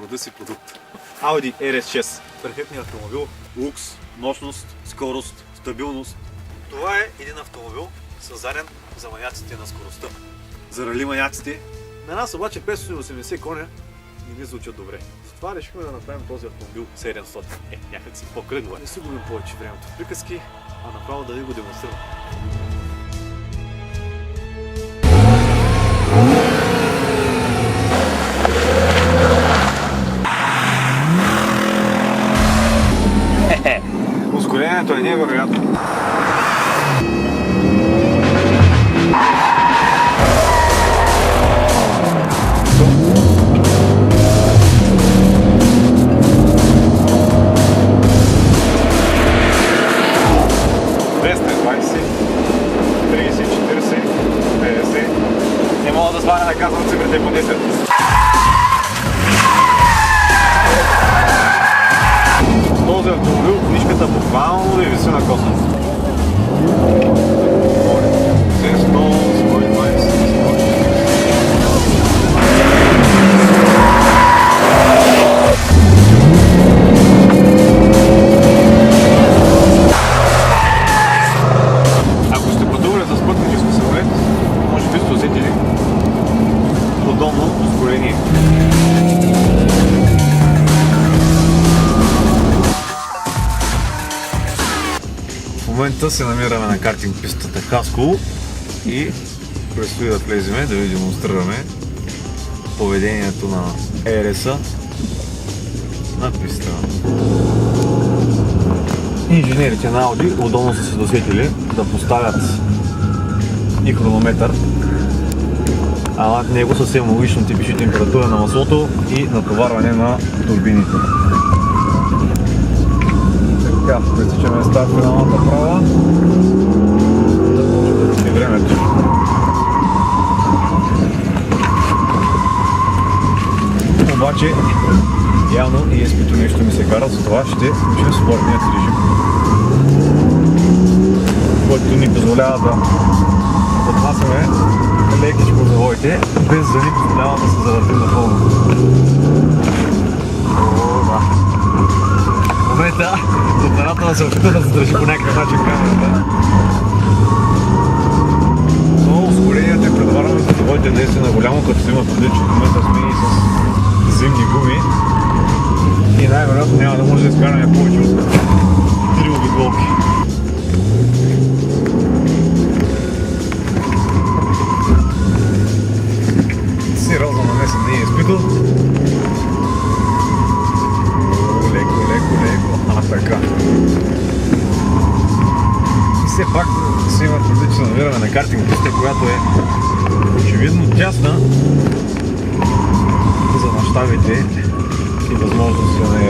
рода си продукт. Audi RS6. Перфектният автомобил. Лукс, мощност, скорост, стабилност. Това е един автомобил, създаден за маняците на скоростта. За рали маняците. На нас обаче 580 коня не ни звучат добре. Затова решихме да направим този автомобил 700. Някак си по-кръгва. Не си губим повече времето в приказки, а направо да ви го демонстрирам. Ускорението е невероятно. Не мога да сваля да казвам цифрите по 10. Този автомобил книжката буквално ви виси на космос. 100, 120, 100. Ако сте пътували с пътнически самолет, може би сте усетили подобно ускорение. В момента се намираме на картинг пистата Хасково и предстои да влеземе, да ви демонстрираме поведението на РС-а на писта. Инженерите на Audi удобно са се досетили да поставят и хронометър, а над него съвсем логично ти пише температура на маслото и натоварване на турбините. Така, пресичаме старт педалната права, да може да тъни времето. Обаче, явно ESP-то нещо ми се кара, затова ще включим спортният режим, който ни позволява да отнасяме лекичко завоите, без да ни позволява да се завъртим напълно. В момента оператора се опита да задържи по някакъв начин камерата. Но ускорението е предварено за завоите действия на голямо, като се има предвид, че в момента сме и с зимни гуми. И най-вероятно няма да може да изкараме повече от 3 обиколки. Сериозно нанесен не е изпитал. Леко. Така. И все пак се има предвид, че се намираме на картинг писта, която е очевидно тясна за мащабите и възможности на